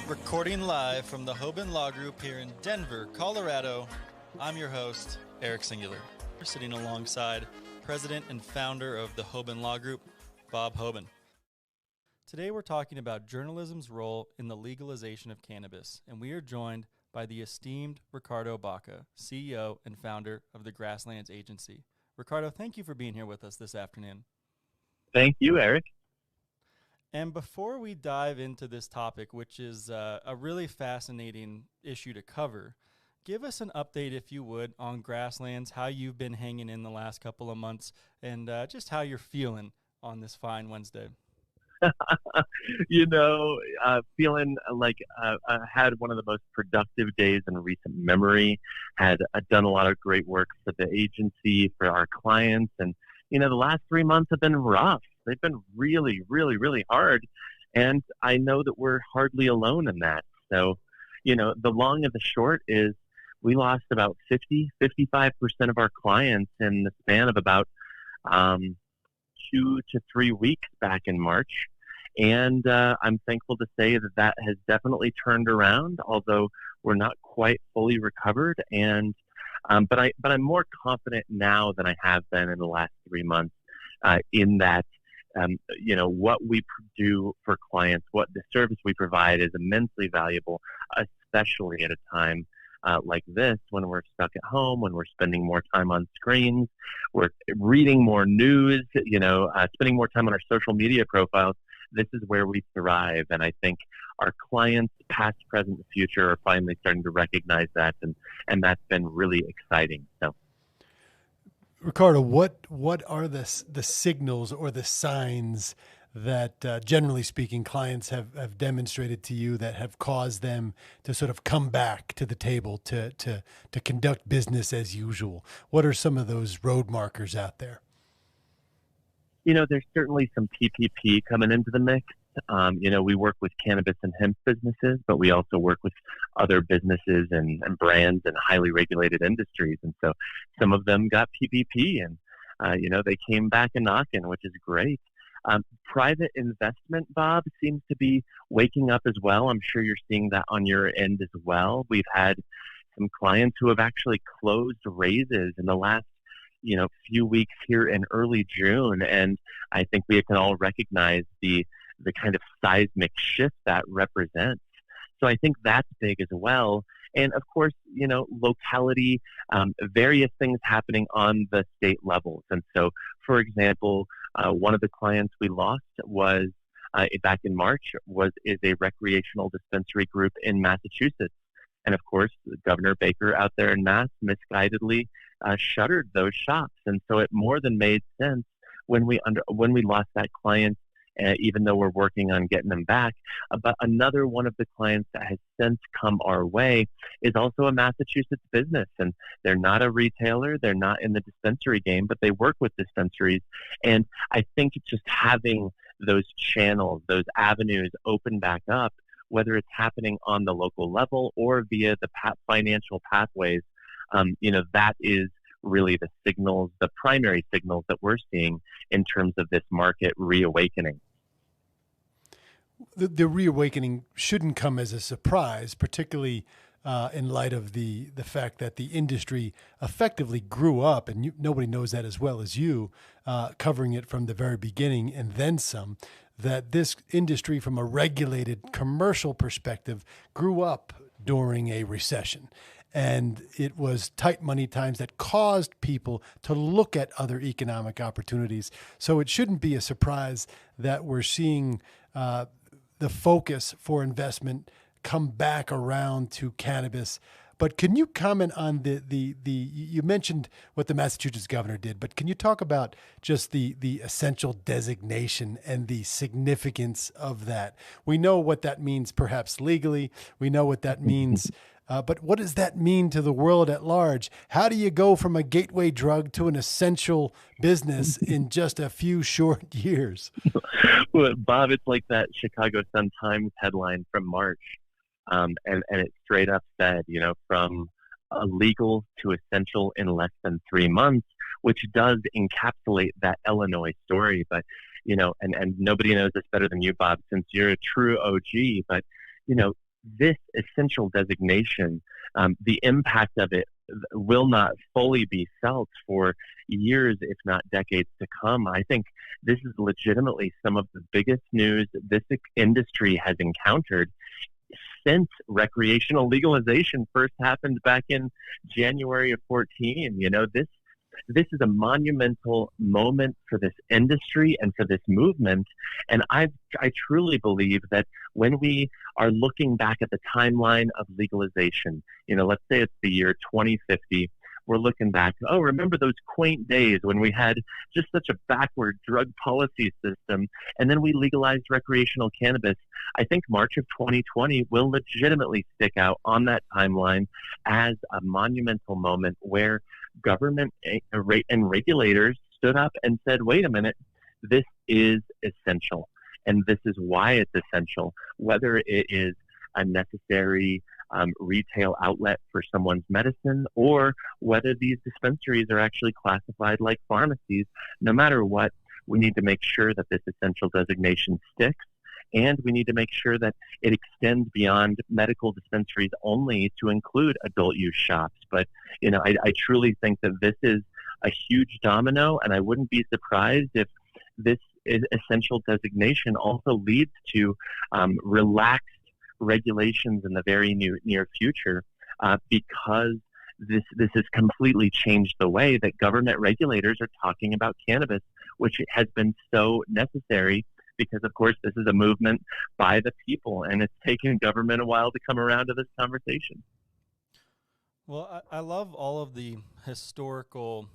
Recording live from the Hoban Law Group here in Denver, Colorado, I'm your host, Eric Singular. We're sitting alongside President and founder of the Hoban Law Group, Bob Hoban. Today we're talking about journalism's role in the legalization of cannabis, and we are joined by the esteemed Ricardo Baca, CEO and founder of the Grasslands agency. Ricardo, thank you for being here with us this afternoon. Thank you, Eric. And before we dive into this topic, which is a really fascinating issue to cover, give us an update, if you would, on Grasslands, how you've been hanging in the last couple of months, and just how you're feeling on this fine Wednesday. Feeling like I had one of the most productive days in recent memory. Had done a lot of great work for the agency, for our clients, and the last 3 months have been rough. They've been really, really, really hard, and I know that we're hardly alone in that. So, the long and the short is we lost about 55% of our clients in the span of about 2 to 3 weeks back in March. And I'm thankful to say that has definitely turned around, although we're not quite fully recovered. And but I'm more confident now than I have been in the last 3 months in that, what we do for clients, what the service we provide is immensely valuable, especially at a time like this, when we're stuck at home, when we're spending more time on screens, we're reading more news, spending more time on our social media profiles. This is where we thrive. And I think our clients, past, present, and future, are finally starting to recognize that. And that's been really exciting. So, Ricardo, what are the signals or the signs that, generally speaking, clients have demonstrated to you that have caused them to sort of come back to the table to conduct business as usual? What are some of those road markers out there? There's certainly some PPP coming into the mix. We work with cannabis and hemp businesses, but we also work with other businesses and brands and highly regulated industries. And so some of them got PPP and, they came back a knocking, which is great. Private investment, Bob, seems to be waking up as well. I'm sure you're seeing that on your end as well. We've had some clients who have actually closed raises in the last few weeks here in early June. And I think we can all recognize the kind of seismic shift that represents. So I think that's big as well. And of course, locality, various things happening on the state levels. And so, for example, one of the clients we lost was back in March is a recreational dispensary group in Massachusetts. And of course, Governor Baker out there in Mass misguidedly shuttered those shops. And so it more than made sense when we lost that client, even though we're working on getting them back. But another one of the clients that has since come our way is also a Massachusetts business. And they're not a retailer. They're not in the dispensary game, but they work with dispensaries. And I think just having those channels, those avenues open back up, whether it's happening on the local level or via the financial pathways, that is really the primary signals that we're seeing in terms of this market reawakening. The reawakening shouldn't come as a surprise, particularly in light of the fact that the industry effectively grew up, and nobody knows that as well as you, covering it from the very beginning and then some, that this industry from a regulated commercial perspective grew up during a recession. And it was tight money times that caused people to look at other economic opportunities. So it shouldn't be a surprise that we're seeing the focus for investment come back around to cannabis. But can you comment on you mentioned what the Massachusetts governor did, but can you talk about just the essential designation and the significance of that? We know what that means perhaps legally. We know what that means. But what does that mean to the world at large? How do you go from a gateway drug to an essential business in just a few short years? Well, Bob, it's like that Chicago Sun-Times headline from March. And it straight up said, from legal to essential in less than 3 months, which does encapsulate that Illinois story. But, and nobody knows this better than you, Bob, since you're a true OG, but, this essential designation, the impact of it will not fully be felt for years, if not decades to come. I think this is legitimately some of the biggest news this industry has encountered since recreational legalization first happened back in January of 14. This is a monumental moment for this industry and for this movement. And I truly believe that when we are looking back at the timeline of legalization, let's say it's the year 2050, we're looking back, remember those quaint days when we had just such a backward drug policy system, and then we legalized recreational cannabis. I think March of 2020 will legitimately stick out on that timeline as a monumental moment where government and regulators stood up and said, wait a minute, this is essential. And this is why it's essential, whether it is a necessary retail outlet for someone's medicine, or whether these dispensaries are actually classified like pharmacies. No matter what, we need to make sure that this essential designation sticks, and we need to make sure that it extends beyond medical dispensaries only to include adult use shops. But, I truly think that this is a huge domino, and I wouldn't be surprised if this essential designation also leads to relaxed regulations in the very near future, because this has completely changed the way that government regulators are talking about cannabis, which has been so necessary because, of course, this is a movement by the people, and it's taken government a while to come around to this conversation. Well, I love all of the historical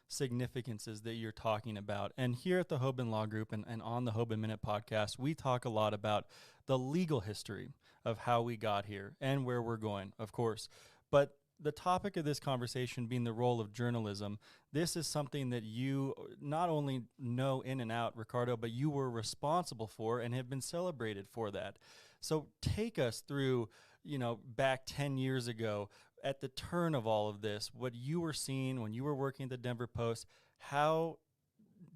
significances that you're talking about. And here at the Hoban Law Group and on the Hoban Minute podcast, we talk a lot about the legal history of how we got here and where we're going, of course. But the topic of this conversation being the role of journalism, this is something that you not only know in and out, Ricardo, but you were responsible for and have been celebrated for that. So take us through, back 10 years ago, at the turn of all of this, what you were seeing when you were working at the Denver Post, how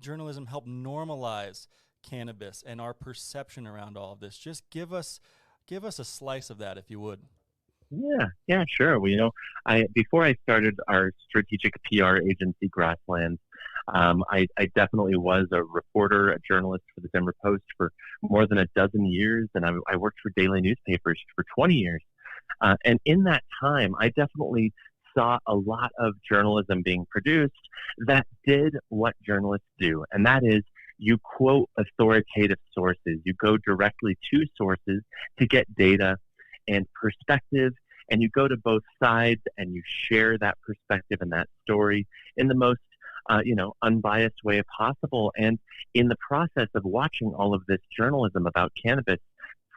journalism helped normalize cannabis and our perception around all of this. Just give us a slice of that, if you would. Yeah, sure. Well, before I started our strategic PR agency, Grasslands, I definitely was a reporter, a journalist for the Denver Post for more than a dozen years, and I worked for daily newspapers for 20 years. And in that time, I definitely saw a lot of journalism being produced that did what journalists do, and that is you quote authoritative sources. You go directly to sources to get data and perspective, and you go to both sides and you share that perspective and that story in the most unbiased way possible. And in the process of watching all of this journalism about cannabis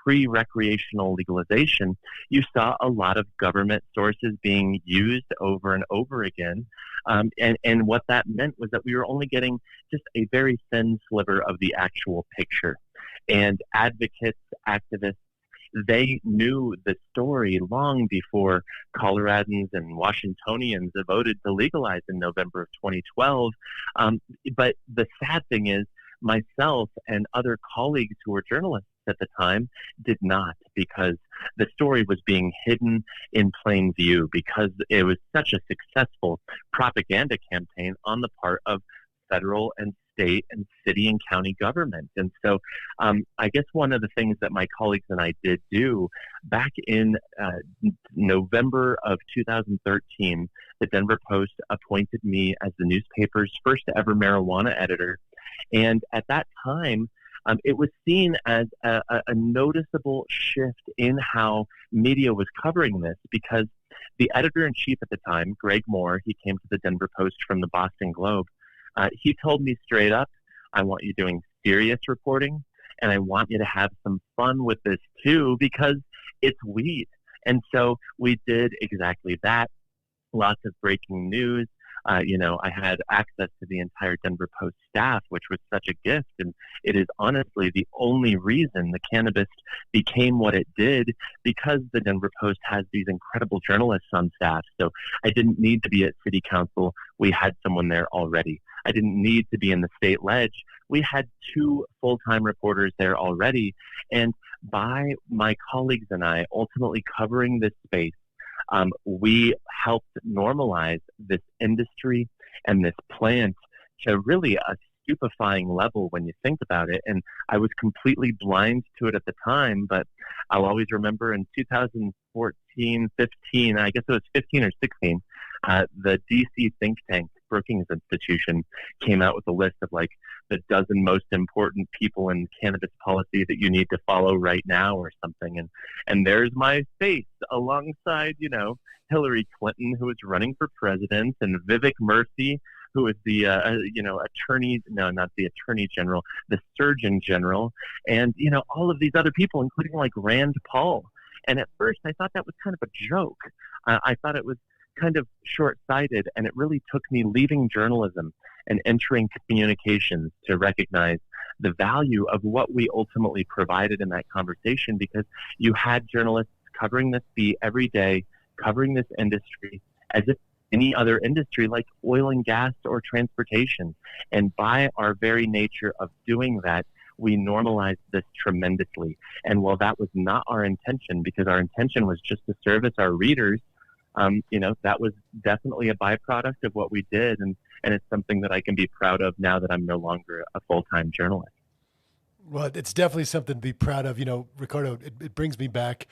pre-recreational legalization, you saw a lot of government sources being used over and over again. And what that meant was that we were only getting just a very thin sliver of the actual picture. And advocates, activists, they knew the story long before Coloradans and Washingtonians voted to legalize in November of 2012. But the sad thing is, myself and other colleagues who were journalists at the time did not, because the story was being hidden in plain view, because it was such a successful propaganda campaign on the part of federal and state and city and county government. And so I guess one of the things that my colleagues and I did do back in November of 2013, the Denver Post appointed me as the newspaper's first ever marijuana editor. And at that time, it was seen as a noticeable shift in how media was covering this, because the editor-in-chief at the time, Greg Moore, he came to the Denver Post from the Boston Globe. He told me straight up, I want you doing serious reporting, and I want you to have some fun with this too, because it's weed. And so we did exactly that. Lots of breaking news, I had access to the entire Denver Post staff, which was such a gift. And it is honestly the only reason the Cannabis became what it did, because the Denver Post has these incredible journalists on staff. So I didn't need to be at city council. We had someone there already. I didn't need to be in the state ledge. We had 2 full-time reporters there already. And by my colleagues and I ultimately covering this space, we helped normalize this industry and this plant to really a stupefying level when you think about it. And I was completely blind to it at the time, but I'll always remember in 2014, 15, I guess it was 15 or 16, the DC think tank, Brookings Institution, came out with a list of like the dozen most important people in cannabis policy that you need to follow right now or something. And there's my face alongside, Hillary Clinton, who was running for president, and Vivek Murthy, who is the, not the attorney general, the surgeon general, and, all of these other people, including like Rand Paul. And at first I thought that was kind of a joke. I thought it was kind of short-sighted, and it really took me leaving journalism and entering communications to recognize the value of what we ultimately provided in that conversation, because you had journalists covering this beat every day, covering this industry as if any other industry like oil and gas or transportation. And by our very nature of doing that, we normalized this tremendously. And while that was not our intention, because our intention was just to service our readers, that was definitely a byproduct of what we did. And it's something that I can be proud of now that I'm no longer a full-time journalist. Well, it's definitely something to be proud of. Ricardo, it brings me back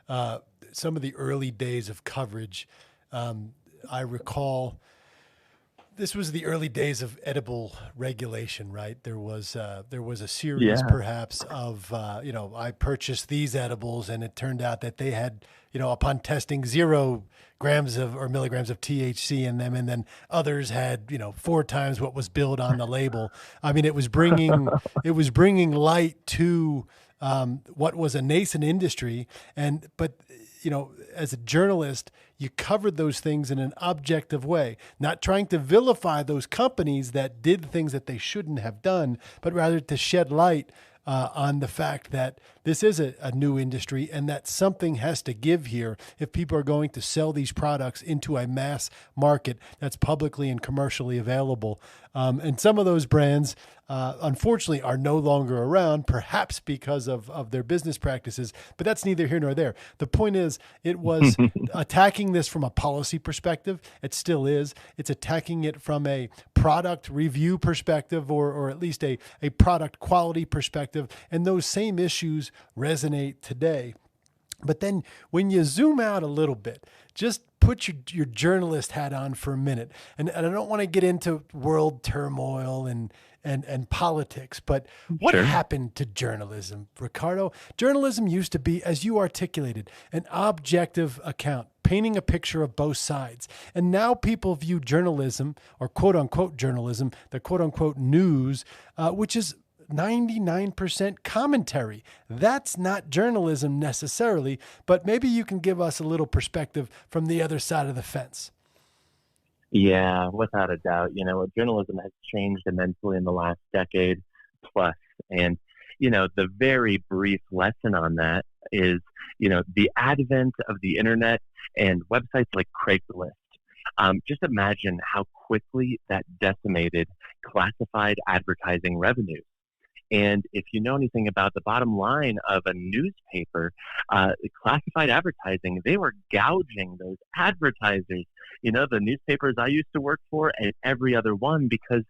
some of the early days of coverage. I recall this was the early days of edible regulation, right? There was a series perhaps of, I purchased these edibles, and it turned out that they had, upon testing, 0 grams or milligrams of THC in them. And then others had, 4 times what was billed on the label. I mean, it was bringing light to what was a nascent industry. But as a journalist, you covered those things in an objective way, not trying to vilify those companies that did things that they shouldn't have done, but rather to shed light on the fact that this is a new industry and that something has to give here if people are going to sell these products into a mass market that's publicly and commercially available. And some of those brands, unfortunately, are no longer around, perhaps because of their business practices, but that's neither here nor there. The point is, it was attacking this from a policy perspective. It still is. It's attacking it from a product review perspective, or at least a product quality perspective. And those same issues resonate today. But then when you zoom out a little bit, just put your journalist hat on for a minute. And I don't want to get into world turmoil and politics, but what happened to journalism, Ricardo? Journalism used to be, as you articulated, an objective account, painting a picture of both sides. And now people view journalism, or quote unquote journalism, the quote unquote news, which is 99% commentary. That's not journalism necessarily, but maybe you can give us a little perspective from the other side of the fence. Yeah, without a doubt. Journalism has changed immensely in the last decade plus. And, the very brief lesson on that is, the advent of the internet and websites like Craigslist. Just imagine how quickly that decimated classified advertising revenues. And if you know anything about the bottom line of a newspaper, classified advertising, they were gouging those advertisers, the newspapers I used to work for and every other one, because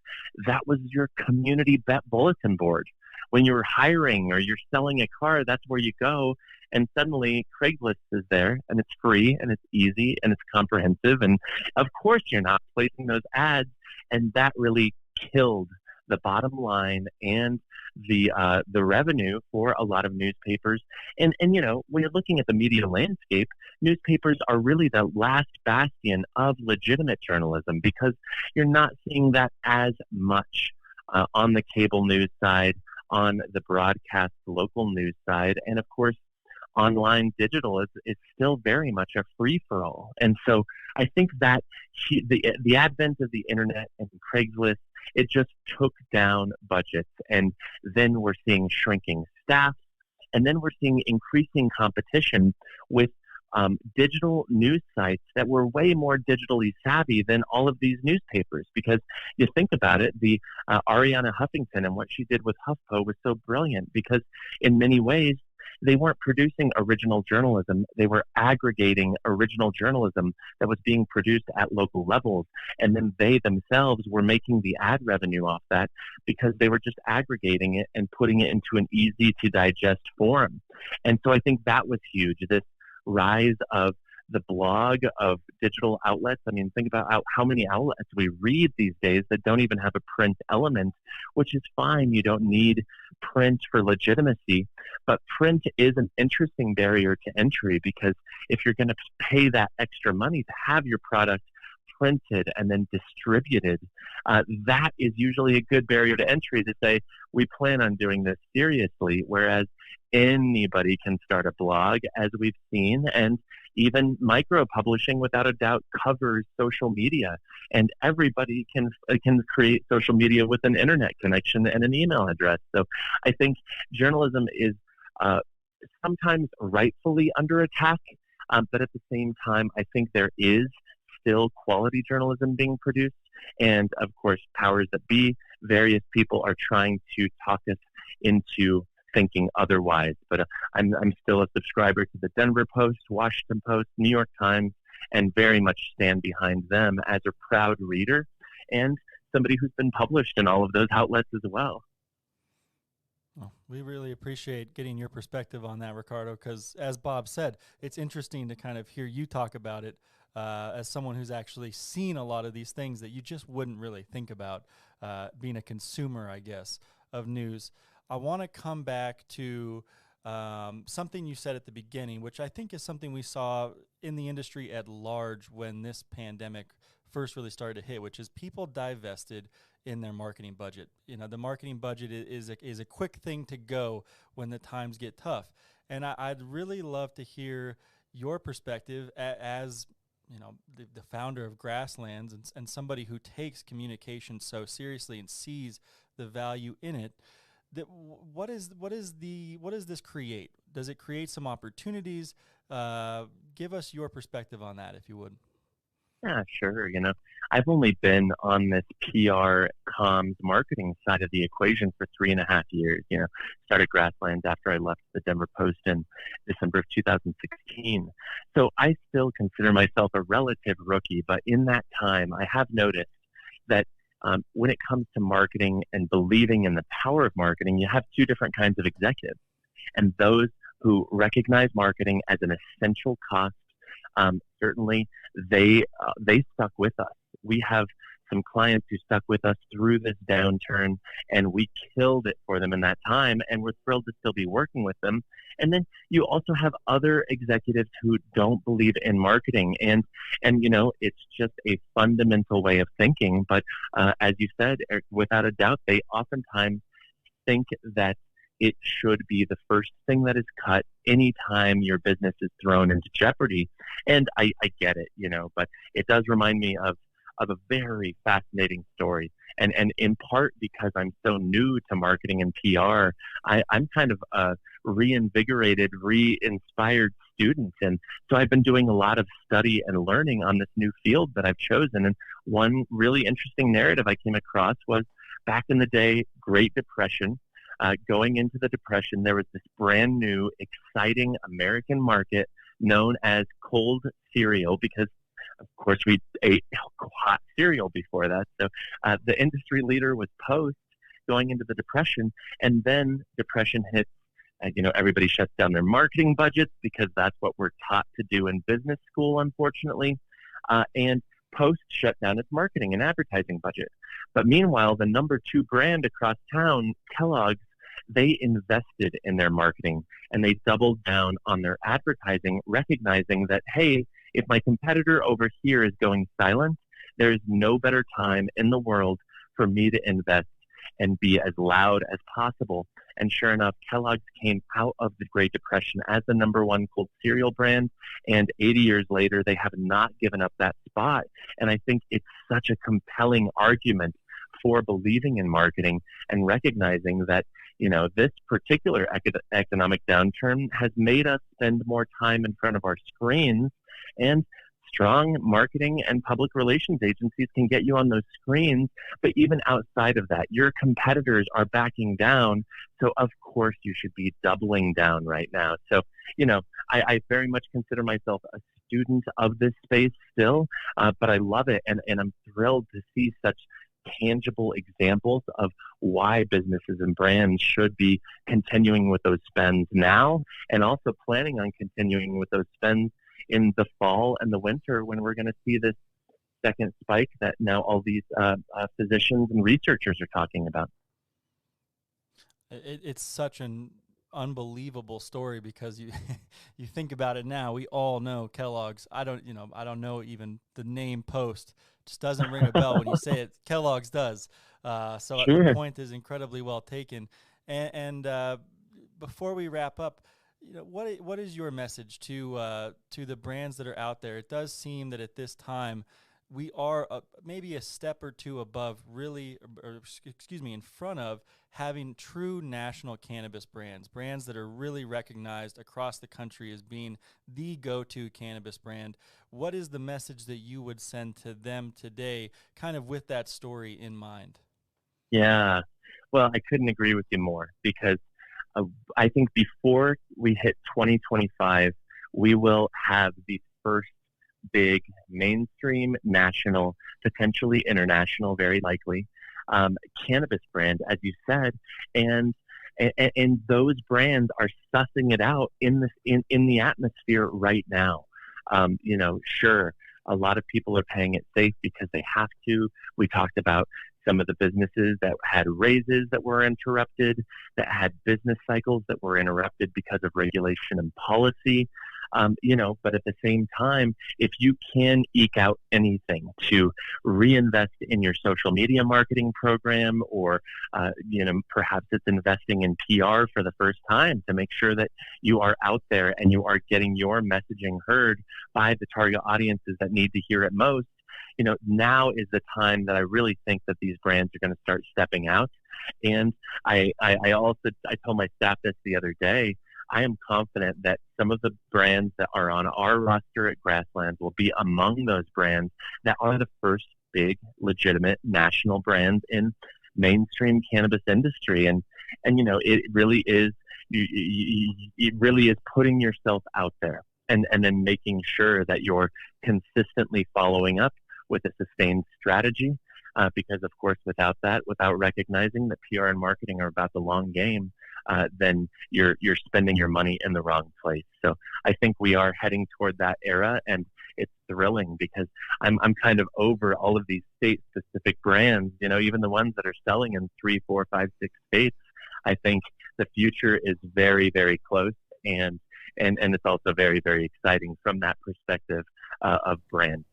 that was your community bulletin board. When you're hiring or you're selling a car, that's where you go. And suddenly Craigslist is there, and it's free and it's easy and it's comprehensive. And of course you're not placing those ads. And that really killed the bottom line and the revenue for a lot of newspapers. And when you're looking at the media landscape, newspapers are really the last bastion of legitimate journalism, because you're not seeing that as much on the cable news side, on the broadcast local news side, and of course online digital is still very much a free-for-all. And so I think that the advent of the internet and Craigslist, it just took down budgets. And then we're seeing shrinking staff. And then we're seeing increasing competition with digital news sites that were way more digitally savvy than all of these newspapers. Because you think about it, the Ariana Huffington and what she did with HuffPo was so brilliant, because in many ways, they weren't producing original journalism. They were aggregating original journalism that was being produced at local levels. And then they themselves were making the ad revenue off that because they were just aggregating it and putting it into an easy to digest form. And so I think that was huge. This rise of the blog, of digital outlets. I mean, think about how many outlets we read these days that don't even have a print element, which is fine. You don't need print for legitimacy, but print is an interesting barrier to entry, because if you're going to pay that extra money to have your product printed and then distributed, that is usually a good barrier to entry to say, we plan on doing this seriously, whereas anybody can start a blog, as we've seen, and even micro publishing, without a doubt, covers social media, and everybody can create social media with an internet connection and an email address. So I think journalism is sometimes rightfully under attack, but at the same time, I think there is still quality journalism being produced, and of course, powers that be, various people are trying to talk us into thinking otherwise. But I'm still a subscriber to the Denver Post, Washington Post, New York Times, and very much stand behind them as a proud reader and somebody who's been published in all of those outlets as well. Well, we really appreciate getting your perspective on that, Ricardo, because as Bob said, it's interesting to kind of hear you talk about it as someone who's actually seen a lot of these things that you just wouldn't really think about being a consumer, I guess, of news. I want to come back to something you said at the beginning, which I think is something we saw in the industry at large when this pandemic first really started to hit, which is people divested in their marketing budget. You know, the marketing budget is a quick thing to go when the times get tough. And I'd really love to hear your perspective as you know, the founder of Grasslands and somebody who takes communication so seriously and sees the value in it. What does this create? Does it create some opportunities? Give us your perspective on that, if you would. Yeah, sure. You know, I've only been on this PR comms marketing side of the equation for 3.5 years. You know, started Grasslands after I left the Denver Post in December of 2016. So I still consider myself a relative rookie, but in that time, I have noticed that when it comes to marketing and believing in the power of marketing, you have two different kinds of executives. And those who recognize marketing as an essential cost, certainly they stuck with us. We have some clients who stuck with us through this downturn, and we killed it for them in that time, and we're thrilled to still be working with them. And then you also have other executives who don't believe in marketing, and you know, it's just a fundamental way of thinking. But as you said, Eric, without a doubt, they oftentimes think that it should be the first thing that is cut anytime your business is thrown into jeopardy. And I get it, you know, but it does remind me of a very fascinating story. And in part because I'm so new to marketing and PR, I'm kind of a reinvigorated, re-inspired student. And so I've been doing a lot of study and learning on this new field that I've chosen. And one really interesting narrative I came across was back in the day, Great Depression. Going into the Depression, there was this brand new, exciting American market known as cold cereal, because of course we ate hot cereal before that. So the industry leader was Post going into the Depression, and then Depression hits. You know, everybody shuts down their marketing budgets because that's what we're taught to do in business school, unfortunately. And Post shut down its marketing and advertising budget. But meanwhile, the number 2 brand across town, Kellogg's, they invested in their marketing and they doubled down on their advertising, recognizing that, hey, if my competitor over here is going silent, there is no better time in the world for me to invest. and be as loud as possible. And sure enough, Kellogg's came out of the Great Depression as the number one cold cereal brand. And 80 years later, they have not given up that spot. And I think it's such a compelling argument for believing in marketing and recognizing that, this particular economic downturn has made us spend more time in front of our screens, and strong marketing and public relations agencies can get you on those screens. But even outside of that, your competitors are backing down. So of course you should be doubling down right now. So, I very much consider myself a student of this space still, but I love it. And I'm thrilled to see such tangible examples of why businesses and brands should be continuing with those spends now, and also planning on continuing with those spends in the fall and the winter, when we're going to see this second spike that now all these physicians and researchers are talking about. It's such an unbelievable story, because you you think about it now. We all know Kellogg's. I don't know even the name Post. Just doesn't ring a bell when you say it. Kellogg's does. So Sure. The point is incredibly well taken. And before we wrap up, what is your message to the brands that are out there? It does seem that at this time we are maybe a step or two above, in front of having true national cannabis brands that are really recognized across the country as being the go-to cannabis brand. What is the message that you would send to them today, kind of with that story in mind? Yeah, well, I couldn't agree with you more, because I think before we hit 2025, we will have the first big mainstream, national, potentially international, very likely, cannabis brand, as you said, and those brands are sussing it out in the atmosphere right now. Sure, a lot of people are playing it safe because they have to. We talked about some of the businesses that had raises that were interrupted, that had business cycles that were interrupted because of regulation and policy. But at the same time, if you can eke out anything to reinvest in your social media marketing program, or, perhaps it's investing in PR for the first time to make sure that you are out there and you are getting your messaging heard by the target audiences that need to hear it most, now is the time that I really think that these brands are going to start stepping out. And I told my staff this the other day. I am confident that some of the brands that are on our roster at Grasslands will be among those brands that are the first big, legitimate national brands in mainstream cannabis industry. And it really is putting yourself out there and then making sure that you're consistently following up with a sustained strategy. Because of course, without recognizing that PR and marketing are about the long game, then you're spending your money in the wrong place. So I think we are heading toward that era, and it's thrilling because I'm kind of over all of these state-specific brands. Even the ones that are selling in 3, 4, 5, 6 states. I think the future is very, very close, and it's also very, very exciting from that perspective of brand.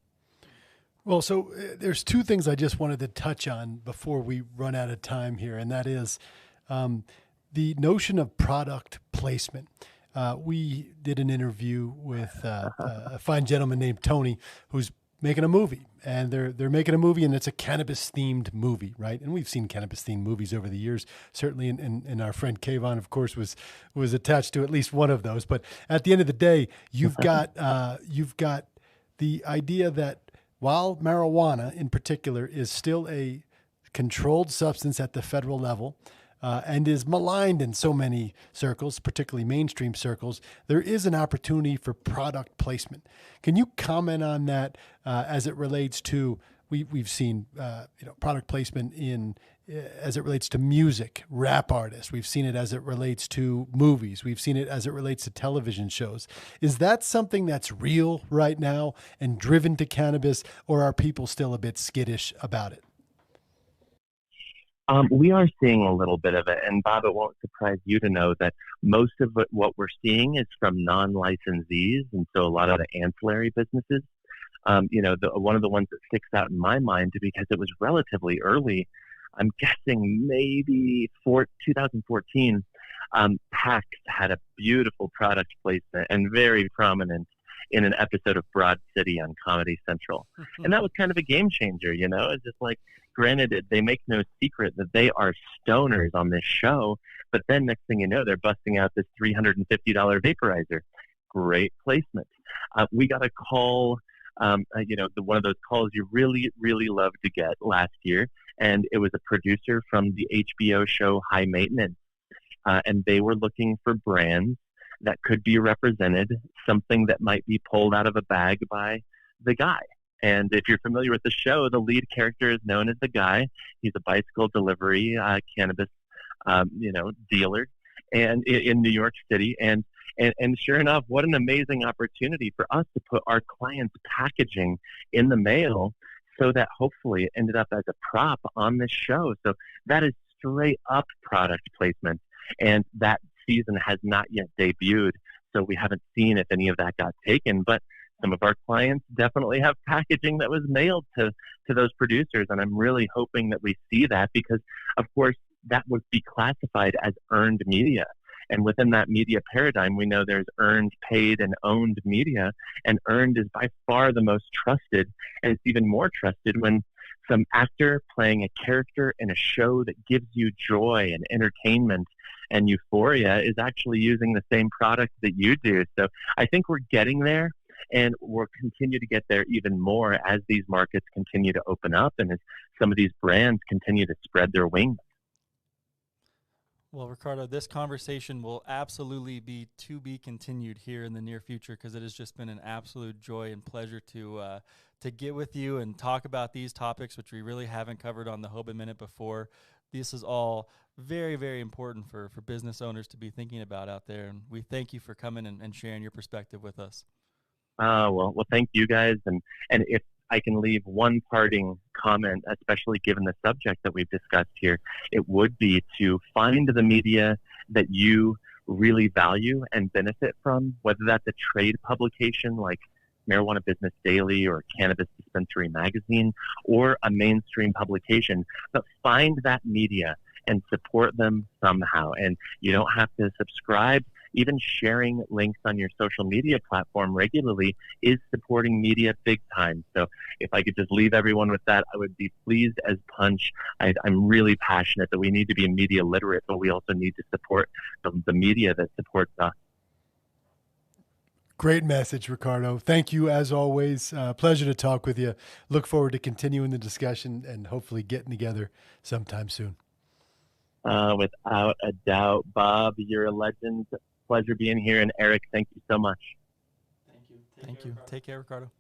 Well, so there's two things I just wanted to touch on before we run out of time here, and that is the notion of product placement. We did an interview with a fine gentleman named Tony, who's making a movie, and they're making a movie, and it's a cannabis-themed movie, right? And we've seen cannabis-themed movies over the years. Certainly, and our friend Kayvon, of course, was attached to at least one of those. But at the end of the day, you've got the idea that while marijuana in particular is still a controlled substance at the federal level, and is maligned in so many circles, particularly mainstream circles, there is an opportunity for product placement. Can you comment on that as it relates to, we've seen product placement as it relates to music, rap artists. We've seen it as it relates to movies. We've seen it as it relates to television shows. Is that something that's real right now and driven to cannabis, or are people still a bit skittish about it? We are seeing a little bit of it, and Bob, it won't surprise you to know that most of what we're seeing is from non-licensees, and so a lot of the ancillary businesses. One of the ones that sticks out in my mind, because it was relatively early, I'm guessing maybe 2014, PAX had a beautiful product placement and very prominent in an episode of Broad City on Comedy Central. And that was kind of a game changer, you know? It's just like, granted, they make no secret that they are stoners on this show, but then next thing you know, they're busting out this $350 vaporizer. Great placement. We got a call, one of those calls you really, really love to get last year, and it was a producer from the HBO show High Maintenance, and they were looking for brands that could be represented, something that might be pulled out of a bag by the guy. And if you're familiar with the show, the lead character is known as the guy. He's a bicycle delivery cannabis, dealer, and in New York City. And sure enough, what an amazing opportunity for us to put our clients' packaging in the mail, so that hopefully it ended up as a prop on this show. So that is straight up product placement, and that season has not yet debuted, so we haven't seen if any of that got taken. But some of our clients definitely have packaging that was mailed to those producers, and I'm really hoping that we see that, because, of course, that would be classified as earned media. And within that media paradigm, we know there's earned, paid, and owned media, and earned is by far the most trusted, and it's even more trusted when some actor playing a character in a show that gives you joy and entertainment and euphoria is actually using the same product that you do. So I think we're getting there, and we'll continue to get there even more as these markets continue to open up and as some of these brands continue to spread their wings. Well, Ricardo, this conversation will absolutely be to be continued here in the near future, because it has just been an absolute joy and pleasure to get with you and talk about these topics, which we really haven't covered on the Hoban Minute before. This is all very, very important for business owners to be thinking about out there, and we thank you for coming and sharing your perspective with us. Well, thank you guys, and if I can leave one parting comment, especially given the subject that we've discussed here, it would be to find the media that you really value and benefit from, whether that's a trade publication like Marijuana Business Daily or Cannabis Dispensary Magazine, or a mainstream publication, but find that media and support them somehow. And you don't have to subscribe. Even sharing links on your social media platform regularly is supporting media big time. So if I could just leave everyone with that, I would be pleased as punch. I'm really passionate that we need to be media literate, but we also need to support the media that supports us. Great message, Ricardo. Thank you, as always. Pleasure to talk with you. Look forward to continuing the discussion and hopefully getting together sometime soon. Without a doubt, Bob, you're a legend. Pleasure being here. And Eric, thank you so much. Thank you. Take care, Ricardo.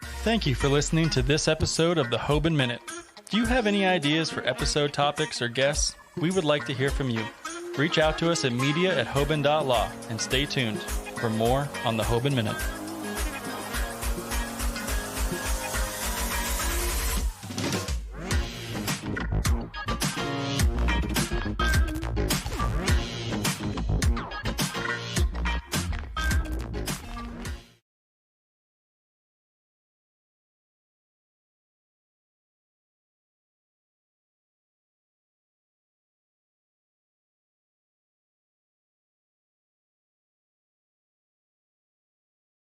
Thank you for listening to this episode of the Hoban Minute. Do you have any ideas for episode topics or guests? We would like to hear from you. Reach out to us at media@hoban.law and stay tuned for more on the Hoban Minute.